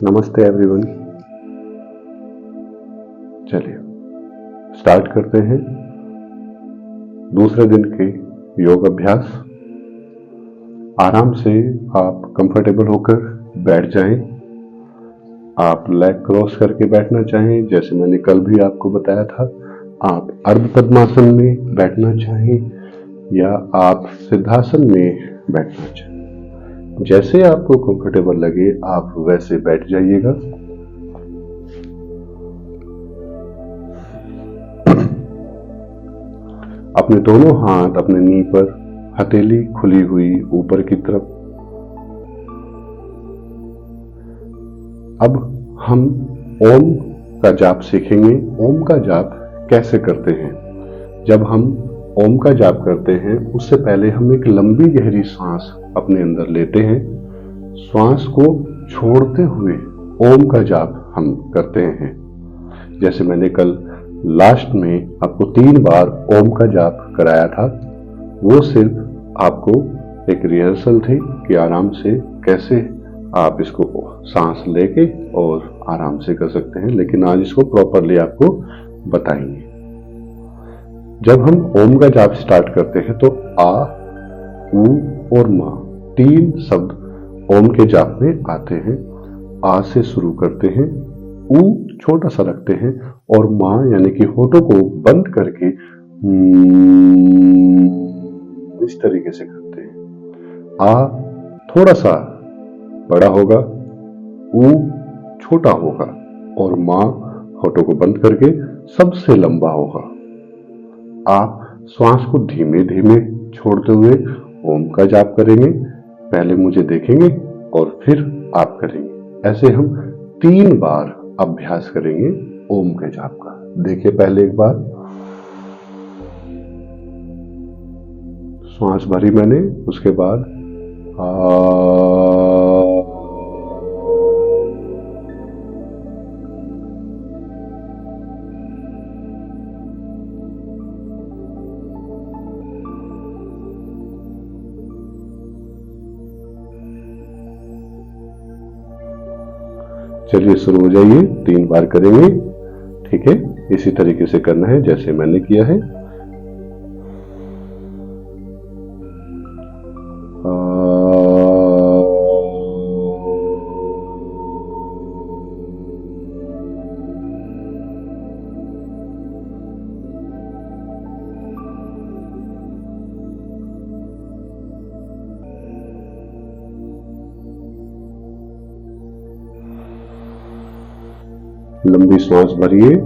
नमस्ते एवरीवन। चलिए स्टार्ट करते हैं दूसरे दिन के योग अभ्यास। आराम से आप कंफर्टेबल होकर बैठ जाएं। आप लेग क्रॉस करके बैठना चाहें, जैसे मैंने कल भी आपको बताया था। आप अर्ध पद्मासन में बैठना चाहें या आप सिद्धासन में बैठना चाहें, जैसे आपको कंफर्टेबल लगे आप वैसे बैठ जाइएगा। अपने दोनों हाथ अपने नी पर, हथेली खुली हुई ऊपर की तरफ। अब हम ओम का जाप सीखेंगे। ओम का जाप कैसे करते हैं? जब हम ओम का जाप करते हैं उससे पहले हम एक लंबी गहरी सांस अपने अंदर लेते हैं। श्वास को छोड़ते हुए ओम का जाप हम करते हैं। जैसे मैंने कल लास्ट में आपको 3 बार ओम का जाप कराया था, वो सिर्फ आपको एक रिहर्सल थी कि आराम से कैसे आप इसको सांस लेके और आराम से कर सकते हैं, लेकिन आज इसको प्रॉपरली आपको बताएंगे। जब हम ओम का जाप स्टार्ट करते हैं तो आ, ऊ और मा 3 शब्द ओम के जाप में आते हैं। आ से शुरू करते हैं, ऊ छोटा सा रखते हैं और मा यानी कि होठों को बंद करके इस तरीके से करते हैं। आ थोड़ा सा बड़ा होगा, ऊ छोटा होगा और मा होठों को बंद करके सबसे लंबा होगा। आप श्वास को धीमे धीमे छोड़ते हुए ओम का जाप करेंगे। पहले मुझे देखेंगे और फिर आप करेंगे। ऐसे हम 3 बार अभ्यास करेंगे ओम के जाप का। देखिए पहले एक बार श्वास भरी मैंने, उसके बाद चलिए शुरू हो जाइए। 3 बार करेंगे, ठीक है? इसी तरीके से करना है जैसे मैंने किया है। लंबी सांस भरिए।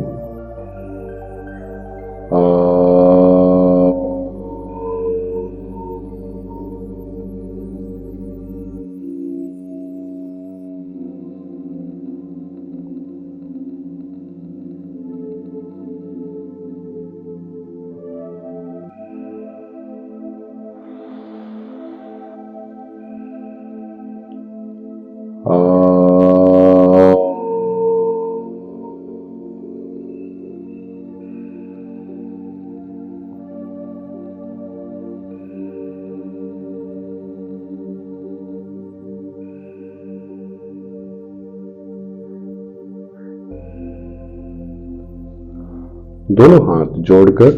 दोनों हाथ जोड़कर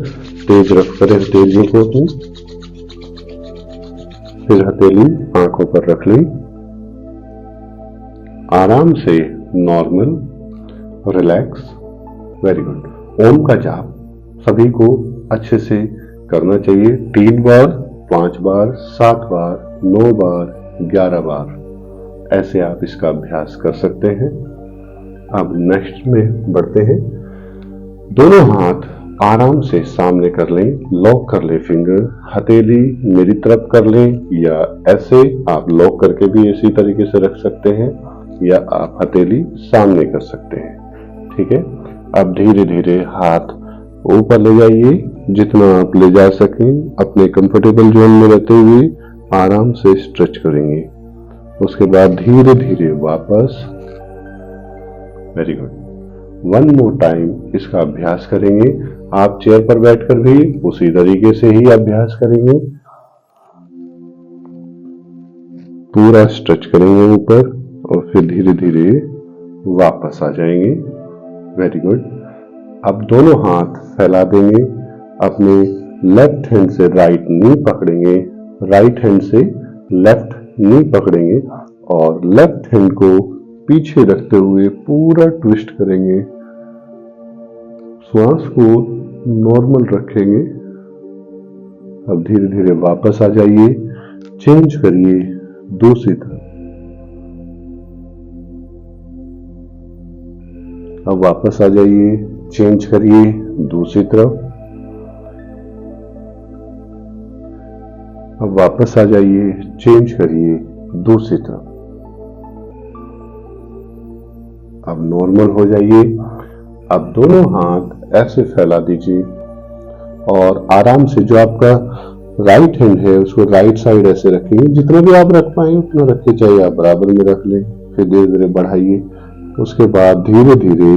तेज रखकर हथेलियों को अपनी, फिर हथेली आंखों पर रख लें। आराम से normal relax. Very good. Om का जाप सभी को अच्छे से करना चाहिए। 3 बार, 5 बार, 7 बार, 9 बार, 11 बार, ऐसे आप इसका अभ्यास कर सकते हैं। अब नेक्स्ट में बढ़ते हैं। दोनों हाथ आराम से सामने कर लें, लॉक कर लें फिंगर। हथेली मेरी तरफ कर लें या ऐसे आप लॉक करके भी इसी तरीके से रख सकते हैं या आप हथेली सामने कर सकते हैं, ठीक है? अब धीरे धीरे हाथ ऊपर ले जाइए, जितना आप ले जा सकें। अपने कंफर्टेबल जोन में रहते हुए आराम से स्ट्रेच करेंगे। उसके बाद धीरे धीरे वापस। Very good. 1 मोर टाइम इसका अभ्यास करेंगे। आप चेयर पर बैठकर भी उसी तरीके से ही अभ्यास करेंगे। पूरा स्ट्रेच करेंगे ऊपर और फिर धीरे धीरे वापस आ जाएंगे। Very good. अब दोनों हाथ फैला देंगे, अपने लेफ्ट हैंड से राइट नी पकड़ेंगे, राइट हैंड से लेफ्ट नी पकड़ेंगे और लेफ्ट हैंड को पीछे रखते हुए पूरा ट्विस्ट करेंगे। श्वास को नॉर्मल रखेंगे। अब धीरे धीरे वापस आ जाइए, चेंज करिए दूसरी तरफ। अब वापस आ जाइए, चेंज करिए दूसरी तरफ। अब वापस आ जाइए, चेंज करिए दूसरी तरफ। अब नॉर्मल हो जाइए। अब दोनों हाथ ऐसे फैला दीजिए और आराम से जो आपका राइट हैंड है उसको राइट साइड ऐसे रखेंगे। जितना भी आप रख पाए उतना रखिए, चाहे आप बराबर में रख लें। फिर धीरे धीरे बढ़ाइए। उसके बाद धीरे धीरे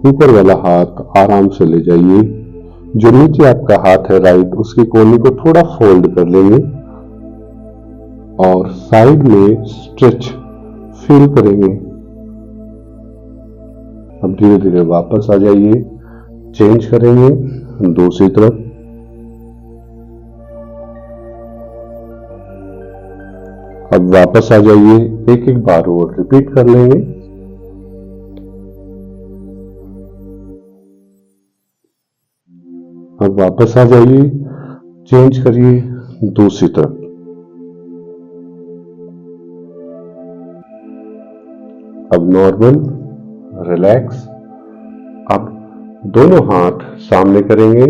ऊपर वाला हाथ आराम से ले जाइए। जो नीचे आपका हाथ है राइट, उसके कोने को थोड़ा फोल्ड कर लेंगे और साइड में स्ट्रेच फील करेंगे। अब धीरे धीरे वापस आ जाइए, चेंज करेंगे दूसरी तरफ। अब वापस आ जाइए, एक एक बार और रिपीट कर लेंगे। अब वापस आ जाइए, चेंज करिए दूसरी तरफ। अब नॉर्मल, रिलैक्स। अब दोनों हाथ सामने करेंगे,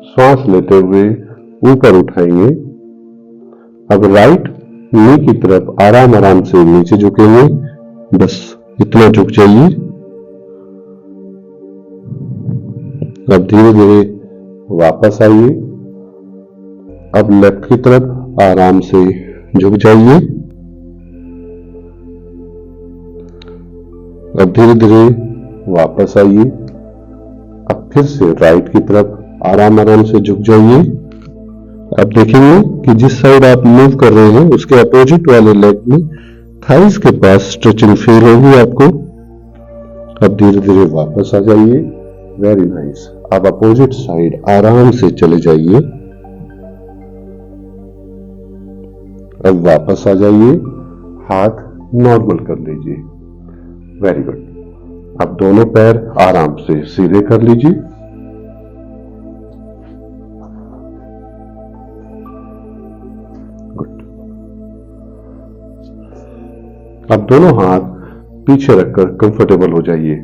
श्वास लेते हुए ऊपर उठाएंगे। अब राइट नी की तरफ आराम आराम से नीचे झुकेंगे, बस इतना झुक जाइए। अब धीरे धीरे वापस आइए। अब लेफ्ट की तरफ आराम से झुक जाइए। अब धीरे धीरे वापस आइए। अब फिर से राइट की तरफ आराम आराम से झुक जाइए। अब देखेंगे कि जिस साइड आप मूव कर रहे हैं उसके अपोजिट वाले लेग में थाइस के पास स्ट्रेचिंग फील होगी आपको। अब धीरे धीरे वापस आ जाइए। Very nice. अब अपोजिट साइड आराम से चले जाइए। अब वापस आ जाइए, हाथ नॉर्मल कर लीजिए। Very good. अब दोनों पैर आराम से सीधे कर लीजिए। गुड। अब दोनों हाथ पीछे रखकर कंफर्टेबल हो जाइए।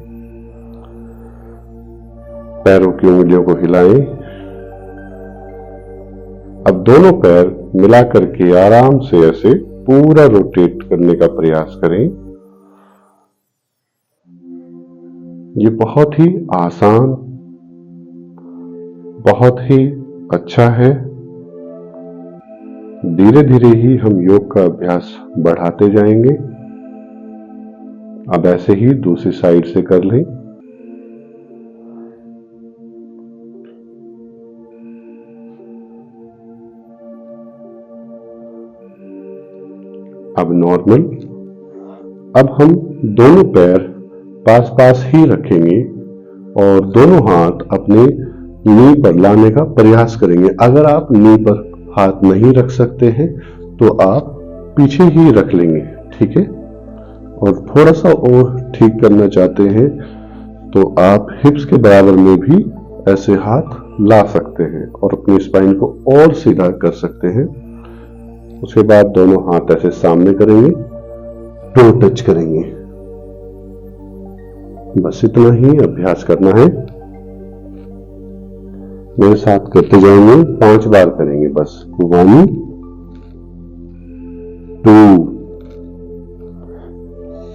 पैरों की उंगलियों को हिलाएं। अब दोनों पैर मिलाकर के आराम से ऐसे पूरा रोटेट करने का प्रयास करें। ये बहुत ही आसान, बहुत ही अच्छा है। धीरे धीरे ही हम योग का अभ्यास बढ़ाते जाएंगे। अब ऐसे ही दूसरी साइड से कर लें। अब नॉर्मल। अब हम दोनों पैर पास पास ही रखेंगे और दोनों हाथ अपने नी पर लाने का प्रयास करेंगे। अगर आप नी पर हाथ नहीं रख सकते हैं तो आप पीछे ही रख लेंगे, ठीक है। और थोड़ा सा और ठीक करना चाहते हैं तो आप हिप्स के बराबर में भी ऐसे हाथ ला सकते हैं और अपनी स्पाइन को और सीधा कर सकते हैं। उसके बाद दोनों हाथ ऐसे सामने करेंगे, टो टच करेंगे। बस इतना ही अभ्यास करना है। मेरे साथ करते जाएंगे, 5 बार करेंगे बस। 1 2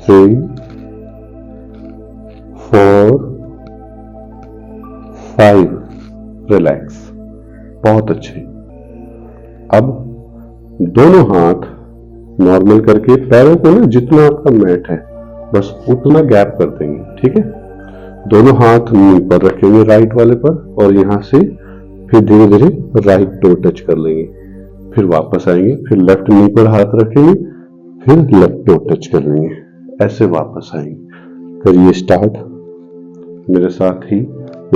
3 4 5। रिलैक्स। बहुत अच्छे। अब दोनों हाथ नॉर्मल करके पैरों को ना जितना आपका मैट है बस उतना गैप कर देंगे, ठीक है। दोनों हाथ नी पर रखेंगे राइट वाले पर और यहां से फिर धीरे धीरे राइट टो टच कर लेंगे। फिर वापस आएंगे, फिर लेफ्ट नी पर हाथ रखेंगे, फिर लेफ्ट टो टच कर लेंगे। ऐसे वापस आएंगे। करिए स्टार्ट मेरे साथ ही।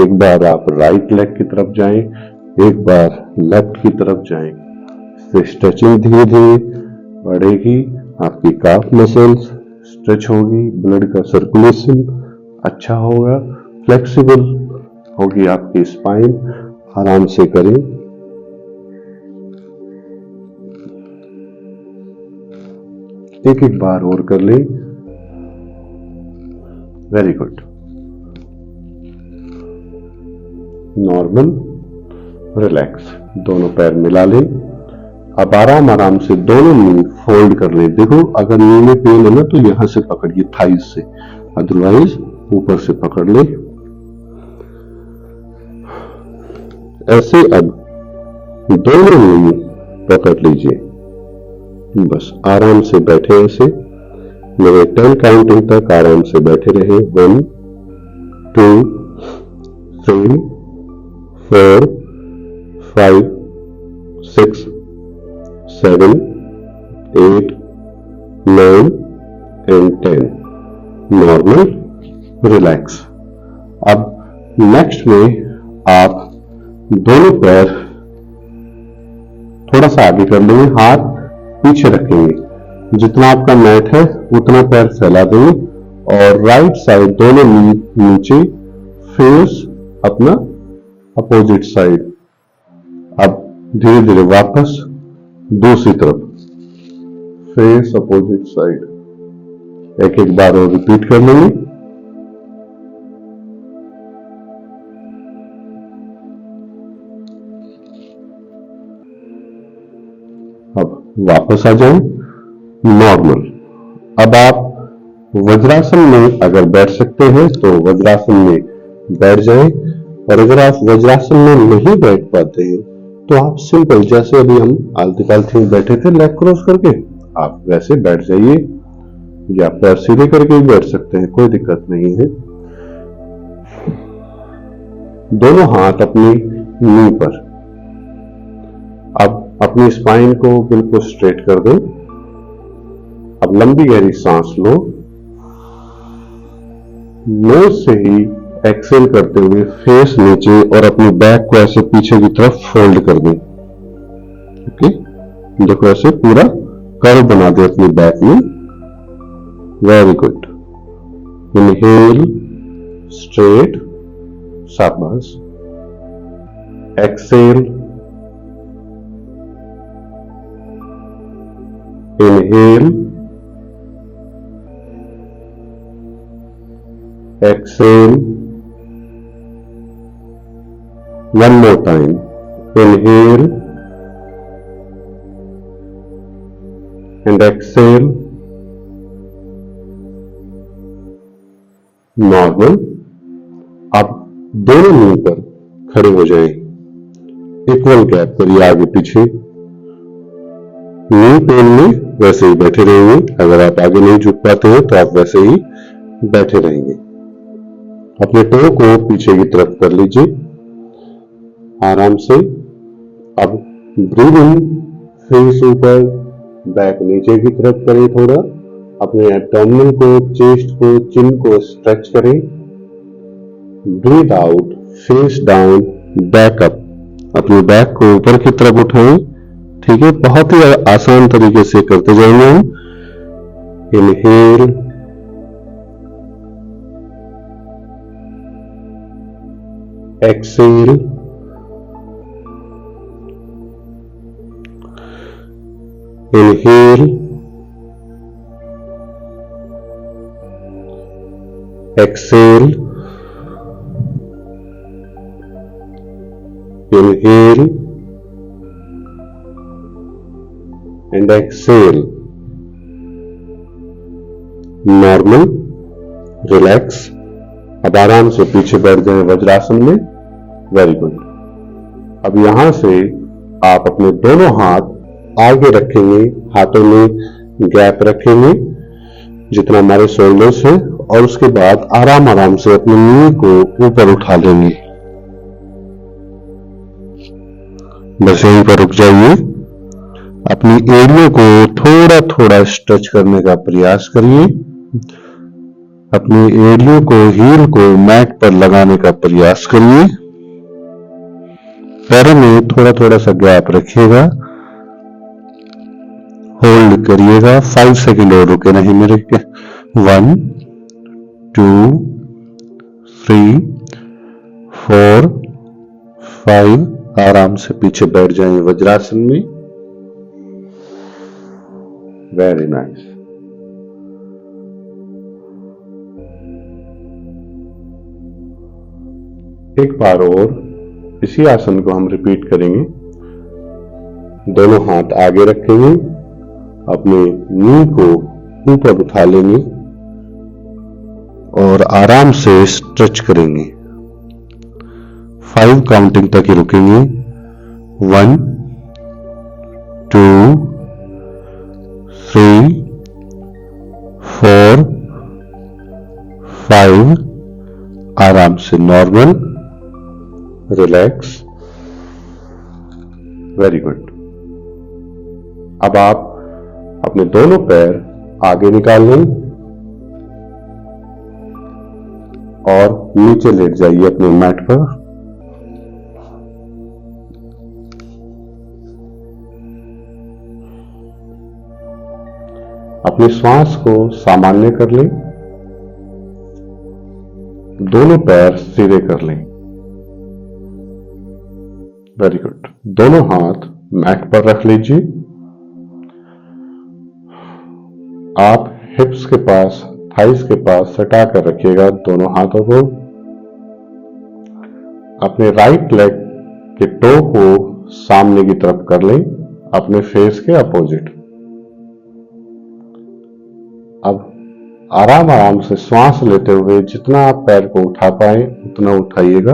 एक बार आप राइट लेग की तरफ जाएं, एक बार लेफ्ट की तरफ जाएं। इससे स्ट्रेचिंग धीरे धीरे बढ़ेगी, आपकी काफ मसल्स स्ट्रेच होगी, ब्लड का सर्कुलेशन अच्छा होगा, फ्लेक्सिबल होगी आपकी स्पाइन। आराम से करें। एक एक बार और कर लें। Very good. नॉर्मल, रिलैक्स, दोनों पैर मिला लें। अब आराम आराम से दोनों नी फोल्ड कर लें। देखो अगर नी में पेन है ना तो यहां से पकड़िए थाइज से, अदरवाइज ऊपर से पकड़ ले। ऐसे अब दोनों नी पकड़ लीजिए, बस आराम से बैठे ऐसे। मेरे 10 काउंटिंग तक आराम से बैठे रहे। 1 2 3 4 5 6 7 8 9 and 10। Normal, relax. अब नेक्स्ट में आप दोनों पैर थोड़ा सा आगे कर लेंगे, हाथ पीछे रखेंगे। जितना आपका मैट है उतना पैर फैला देंगे और राइट साइड दोनों नीचे, फेस अपना अपोजिट साइड। अब धीरे धीरे वापस दूसरी तरफ, फेस अपोजिट साइड। एक एक बार और रिपीट कर लेंगे। अब वापस आ जाएं नॉर्मल। अब आप वज्रासन में अगर बैठ सकते हैं तो वज्रासन में बैठ जाएं, और अगर आप वज्रासन में नहीं बैठ पाते हैं तो आप सिंपल, जैसे अभी हम आलती पालती में बैठे थे लेग क्रॉस करके, आप वैसे बैठ जाइए, या पैर सीधे करके भी बैठ सकते हैं, कोई दिक्कत नहीं है। दोनों हाथ अपनी नी पर। अब अपनी स्पाइन को बिल्कुल स्ट्रेट कर दें। अब लंबी गहरी सांस लो, नोज से ही एक्सेल करते हुए फेस नीचे और अपनी बैक को ऐसे पीछे की तरफ फोल्ड कर दें। ओके, देखो ऐसे पूरा कर्व बना दे अपनी बैक में। Very good. इनहेल, स्ट्रेट, शाबाश। Exhale, inhale, exhale, one more time, inhale and exhale, normal. अब दोनों नी पर खड़े हो जाएं, इक्वल गैप करिए आगे पीछे। नी पेन में वैसे ही बैठे रहेंगे, अगर आप आगे नहीं झुक पाते हैं तो आप वैसे ही बैठे रहेंगे। अपने टो को पीछे की तरफ कर लीजिए आराम से। अब ब्रीद इन, फेस ऊपर, बैक नीचे की तरफ करें थोड़ा। अपने एब्डोमेन को, चेस्ट को, चिन को स्ट्रेच करें। Breathe out, face down, back up. अपनी बैक को ऊपर की तरफ उठाएं। ठीक है, बहुत ही आसान तरीके से करते जाएंगे हम। Inhale, exhale, inhale, exhale, inhale and exhale. Normal, relax. अब आराम से पीछे बैठ जाएं वज्रासन में। Very good. अब यहां से आप अपने दोनों हाथ आगे रखेंगे, हाथों में गैप रखेंगे जितना हमारे शोल्डर्स हैं, और उसके बाद आराम आराम से अपने नी को ऊपर उठा लेंगे। बस यहीं पर रुक जाइए। अपनी एड़ियों को थोड़ा थोड़ा स्ट्रेच करने का प्रयास करिए। अपने एड़ियों को, हील को मैट पर लगाने का प्रयास करिए। पैरों में थोड़ा थोड़ा सा गैप रखिएगा, होल्ड करिएगा। 5 सेकंड और रुके नहीं मेरे। 1 2 3 4 5। आराम से पीछे बैठ जाएं वज्रासन में। Very nice. एक बार और इसी आसन को हम रिपीट करेंगे। दोनों हाथ आगे रखेंगे, अपने नी को ऊपर उठा लेंगे और आराम से स्ट्रेच करेंगे। 5 काउंटिंग तक ही रुकेंगे। 1 2 3 4 5। आराम से नॉर्मल, रिलैक्स। Very good. अब आप अपने दोनों पैर आगे निकाल लें और नीचे लेट जाइए अपने मैट पर। अपनी श्वास को सामान्य कर लें, दोनों पैर सीधे कर लें। Very good. दोनों हाथ मैट पर रख लीजिए। आप हिप्स के पास, थाइस के पास सटा कर रखिएगा दोनों हाथों को। अपने राइट लेग के टो को सामने की तरफ कर लें, अपने फेस के अपोजिट। अब आराम आराम से श्वास लेते हुए जितना आप पैर को उठा पाए उतना उठाइएगा।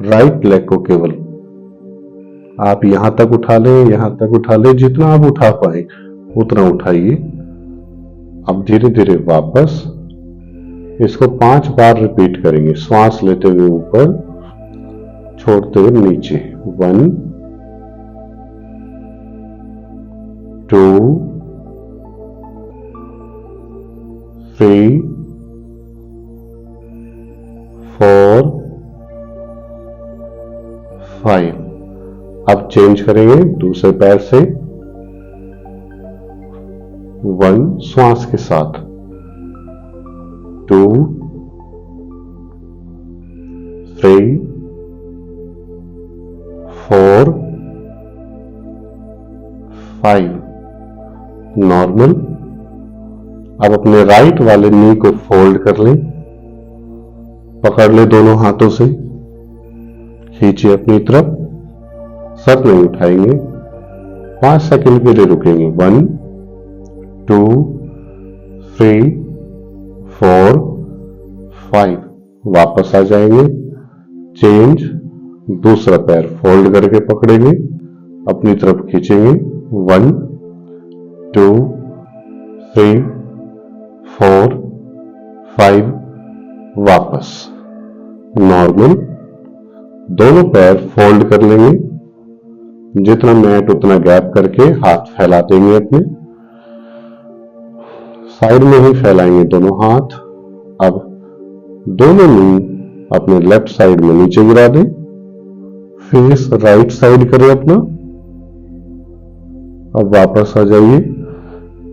राइट लेग को केवल आप यहां तक उठा लें, यहां तक उठा लें, जितना आप उठा पाए उतना उठाइए। अब धीरे धीरे वापस इसको 5 बार रिपीट करेंगे। श्वास लेते हुए ऊपर, छोड़ते हुए नीचे। 1 2 3 4 5। अब चेंज करेंगे दूसरे पैर से। 1 श्वास के साथ, 2 3 4 5। नॉर्मल। अब अपने राइट वाले नी को फोल्ड कर लें, पकड़ ले दोनों हाथों से, खींचिए अपनी तरफ। सर नहीं उठाएंगे। 5 सेकंड के लिए रुकेंगे। 1 2 3 4 5। वापस आ जाएंगे। चेंज। दूसरा पैर फोल्ड करके पकड़ेंगे, अपनी तरफ खींचेंगे। 1 2 3 4 5। वापस नॉर्मल। दोनों पैर फोल्ड कर लेंगे, जितना मैट उतना गैप करके हाथ फैला देंगे। अपने साइड में ही फैलाएंगे दोनों हाथ। अब दोनों नी अपने लेफ्ट साइड में नीचे गिरा दें। फेस राइट साइड करें अपना। अब वापस आ जाइए,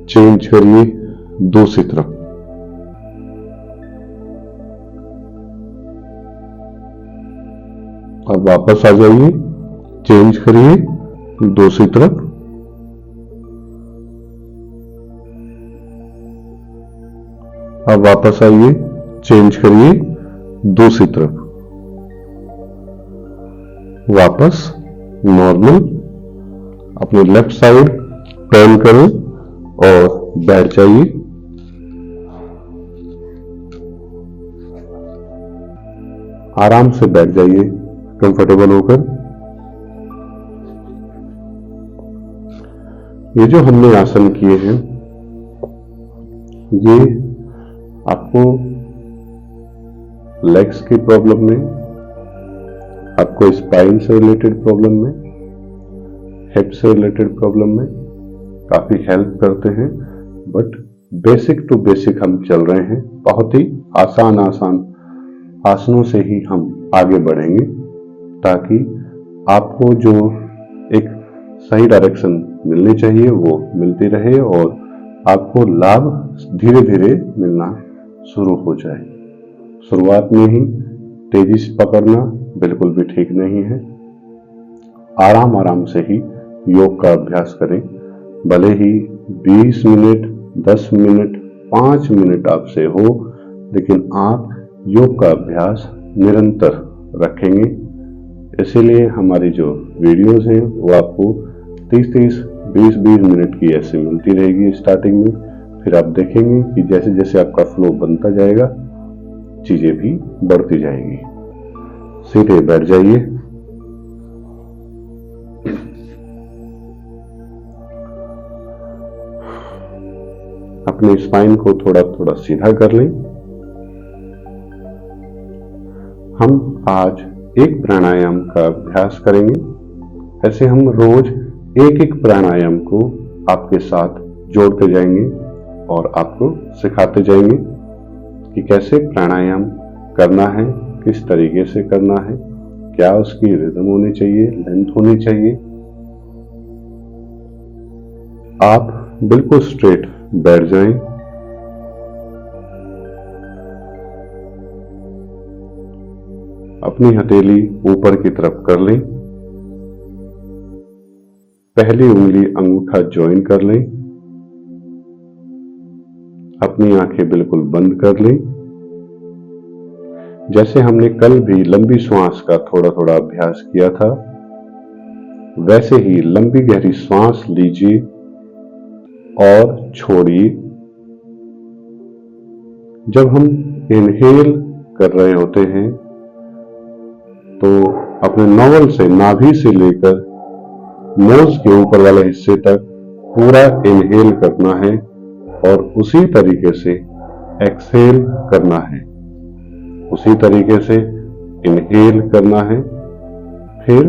चेंज करिए दूसरी तरफ। अब वापस आ जाइए, चेंज करिए दूसरी तरफ। अब वापस आइए, चेंज करिए दूसरी तरफ। वापस नॉर्मल। अपने लेफ्ट साइड टर्न करें और बैठ जाइए। आराम से बैठ जाइए, कंफर्टेबल होकर। ये जो हमने आसन किए हैं, ये आपको लेग्स की प्रॉब्लम में, आपको स्पाइन से रिलेटेड प्रॉब्लम में, हिप से रिलेटेड प्रॉब्लम में काफी हेल्प करते हैं। बट बेसिक टू बेसिक हम चल रहे हैं। बहुत ही आसान आसनों से ही हम आगे बढ़ेंगे ताकि आपको जो एक सही डायरेक्शन मिलनी चाहिए वो मिलती रहे और आपको लाभ धीरे धीरे मिलना शुरू हो जाए। शुरुआत में ही तेजी से पकड़ना बिल्कुल भी ठीक नहीं है। आराम से ही योग का अभ्यास करें। भले ही 20 मिनट, 10 मिनट, 5 मिनट आपसे हो, लेकिन आप योग का अभ्यास निरंतर रखेंगे। इसीलिए हमारी जो वीडियोस हैं वो आपको 30-30, 20-20 मिनट की ऐसे मिलती रहेगी स्टार्टिंग में। फिर आप देखेंगे कि जैसे जैसे आपका फ्लो बनता जाएगा चीजें भी बढ़ती जाएंगी। सीधे बैठ जाइए। अपने स्पाइन को थोड़ा थोड़ा सीधा कर लें। हम आज एक प्राणायाम का अभ्यास करेंगे। ऐसे हम रोज एक एक प्राणायाम को आपके साथ जोड़ते जाएंगे और आपको सिखाते जाएंगे कि कैसे प्राणायाम करना है, किस तरीके से करना है, क्या उसकी रिदम होनी चाहिए, लेंथ होनी चाहिए। आप बिल्कुल स्ट्रेट बैठ जाएं। अपनी हथेली ऊपर की तरफ कर लें। पहली उंगली अंगूठा ज्वाइन कर लें। अपनी आंखें बिल्कुल बंद कर लें। जैसे हमने कल भी लंबी श्वास का थोड़ा थोड़ा अभ्यास किया था, वैसे ही लंबी गहरी श्वास लीजिए और छोड़िए। जब हम इनहेल कर रहे होते हैं तो अपने नॉवल से, नाभि से लेकर नोज के ऊपर वाले हिस्से तक पूरा इनहेल करना है और उसी तरीके से एक्सहेल करना है। उसी तरीके से इनहेल करना है, फिर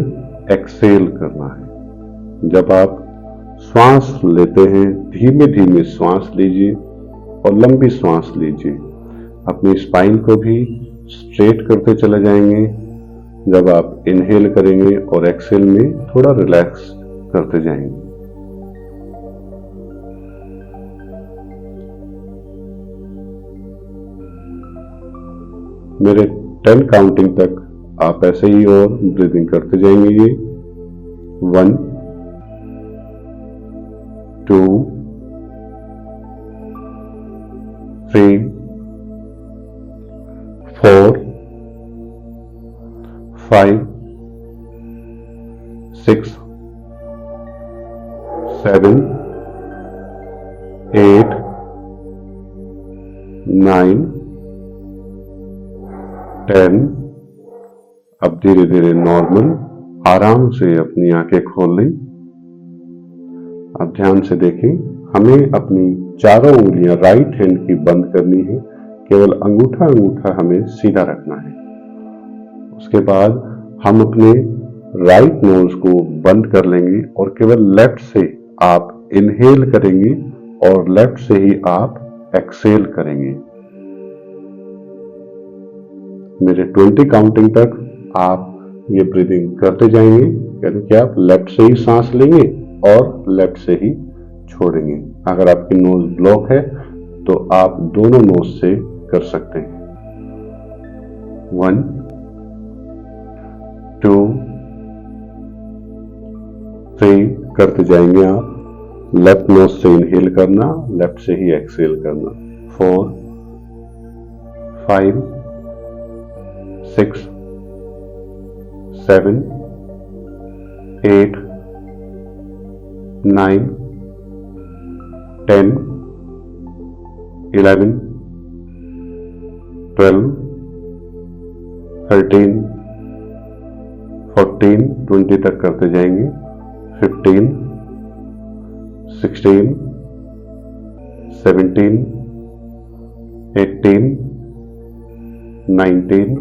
एक्सहेल करना है। जब आप श्वास लेते हैं धीमे धीमे श्वास लीजिए और लंबी श्वास लीजिए। अपनी स्पाइन को भी स्ट्रेट करते चले जाएंगे। जब आप इनहेल करेंगे और एक्सहेल में थोड़ा रिलैक्स करते जाएंगे। मेरे 10 काउंटिंग तक आप ऐसे ही और ब्रीदिंग करते जाएंगे। ये 1, 2, 3, 4, 5, 6, 7, 8, 9, 10। अब धीरे धीरे नॉर्मल आराम से अपनी आंखें खोल लें। अब ध्यान से देखें, हमें अपनी चारों उंगलियां राइट हैंड की बंद करनी है। केवल अंगूठा हमें सीधा रखना है। उसके बाद हम अपने राइट नोज को बंद कर लेंगे और केवल लेफ्ट से आप इनहेल करेंगे और लेफ्ट से ही आप एक्सहेल करेंगे। मेरे 20 काउंटिंग तक आप ये ब्रीदिंग करते जाएंगे, यानी कि आप लेफ्ट से ही सांस लेंगे और लेफ्ट से ही छोड़ेंगे। अगर आपकी नोज ब्लॉक है तो आप दोनों नोज से कर सकते हैं। 1, 2, 3 करते जाएंगे आप। लेफ्ट नोज से इनहेल करना, लेफ्ट से ही एक्सहेल करना। 4, 5, 6, 7, 8, 9, 10, 11, 12, 13, 14, 20 तक करते जाएंगे। 15, 16, 17, 18, 19,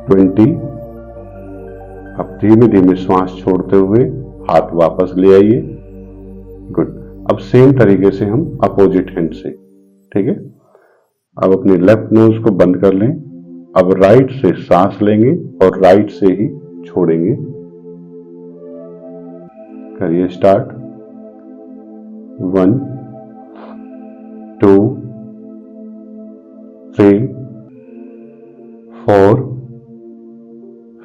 20। अब धीमे धीमे श्वास छोड़ते हुए हाथ वापस ले आइए। गुड। अब सेम तरीके से हम अपोजिट हैंड से, ठीक है। अब अपने लेफ्ट नोज को बंद कर लें। अब राइट से सांस लेंगे और राइट से ही छोड़ेंगे। करिए स्टार्ट। 1 2 3 4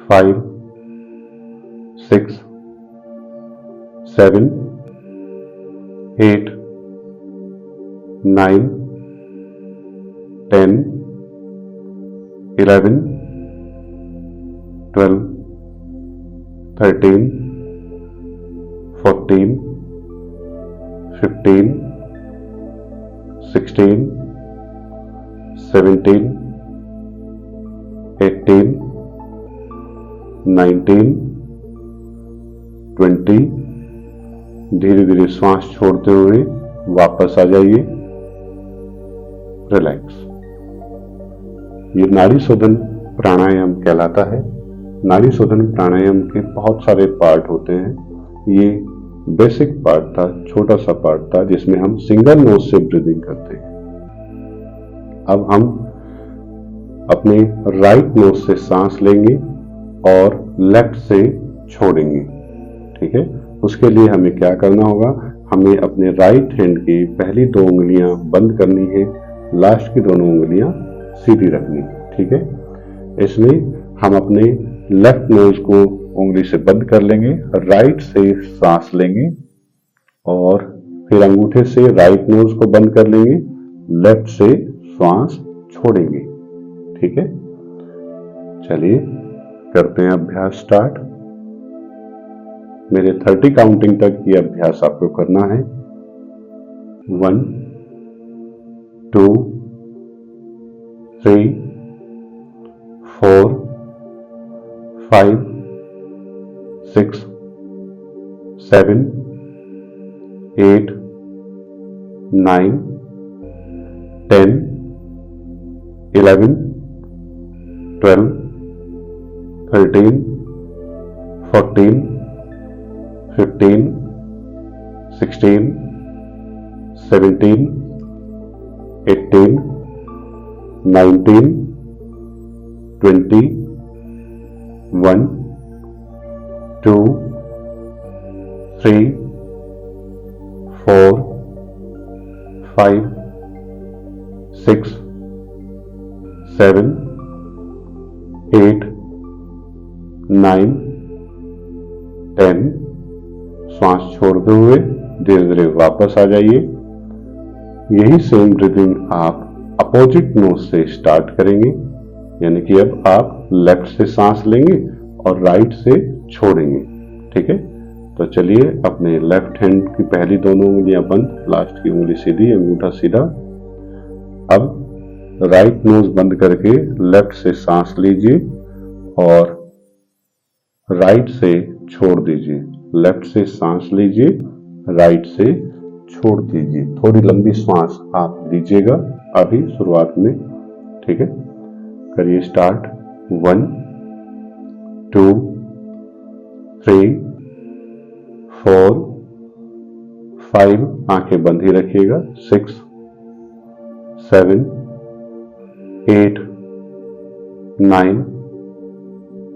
5 6 7 8 9 10 11 12 13 14 15 16 17 18 19 20। धीरे धीरे श्वास छोड़ते हुए वापस आ जाइए। रिलैक्स। ये नाड़ी शोधन प्राणायाम कहलाता है। नाड़ी शोधन प्राणायाम के बहुत सारे पार्ट होते हैं। ये बेसिक पार्ट था, छोटा सा पार्ट था जिसमें हम सिंगल नोज से ब्रीदिंग करते हैं। अब हम अपने राइट नोज से सांस लेंगे और लेफ्ट से छोड़ेंगे, ठीक है। उसके लिए हमें क्या करना होगा, हमें अपने राइट हैंड की पहली 2 उंगलियां बंद करनी है, लास्ट की दोनों उंगलियां सीधी रखनी, ठीक है। इसलिए हम अपने लेफ्ट नोज को उंगली से बंद कर लेंगे, राइट से सांस लेंगे और फिर अंगूठे से राइट नोज को बंद कर लेंगे, लेफ्ट से श्वास छोड़ेंगे, ठीक है। चलिए करते हैं अभ्यास स्टार्ट। मेरे 30 काउंटिंग तक ये अभ्यास आपको करना है। 1 2 3 4 5 6 7 8 9 10 11 12 13 14 15 16 17 18 19 20 1 2 3 4 5 6 7 8 9 10। श्वास छोड़ते हुए धीरे धीरे वापस आ जाइए। यही सेम ब्रीदिंग आप अपोजिट नोज से स्टार्ट करेंगे, यानी कि अब आप लेफ्ट से सांस लेंगे और राइट से छोड़ेंगे, ठीक है। तो चलिए अपने लेफ्ट हैंड की पहली दोनों उंगलियां बंद, लास्ट की उंगली सीधी, अंगूठा सीधा। अब राइट नोज बंद करके लेफ्ट से सांस लीजिए और राइट से छोड़ दीजिए। लेफ्ट से सांस लीजिए, राइट से छोड़ दीजिए। थोड़ी लंबी श्वास आप लीजिएगा अभी शुरुआत में, ठीक है। करिए स्टार्ट। 1 2 3 4 5, आंखें बंद ही रखिएगा, 6 7 8 9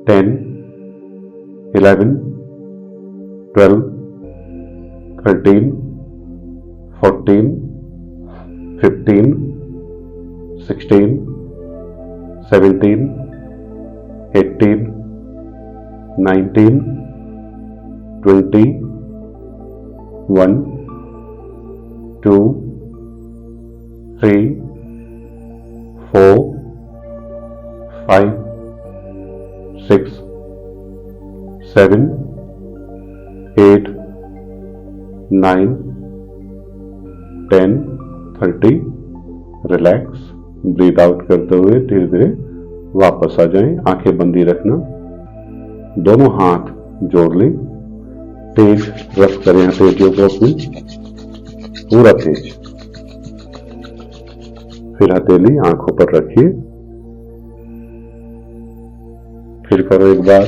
10 11 12 13 14 15 16 17 18 19 20 1 2 3 4 5 6 7 8 9 10 30। रिलैक्स। ब्रीथ आउट करते हुए धीरे धीरे वापस आ जाएं। आंखें बंदी रखना, दोनों हाथ जोड़ लें, तेज रख करें हथेलियों को अपनी, पूरा तेज। फिर हथेली आंखों पर रखिए, फिर करो एक बार,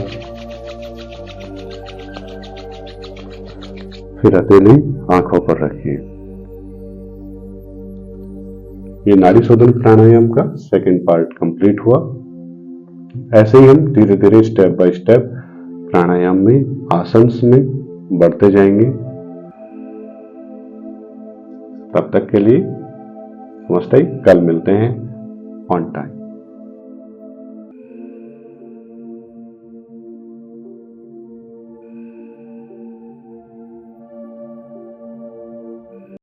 फिर हथेली आंखों पर रखिए। ये नाड़ी शोधन प्राणायाम का सेकंड पार्ट कंप्लीट हुआ। ऐसे ही हम धीरे धीरे स्टेप बाय स्टेप प्राणायाम में, आसन्स में बढ़ते जाएंगे। तब तक के लिए नमस्ते, कल मिलते हैं ऑन टाइम।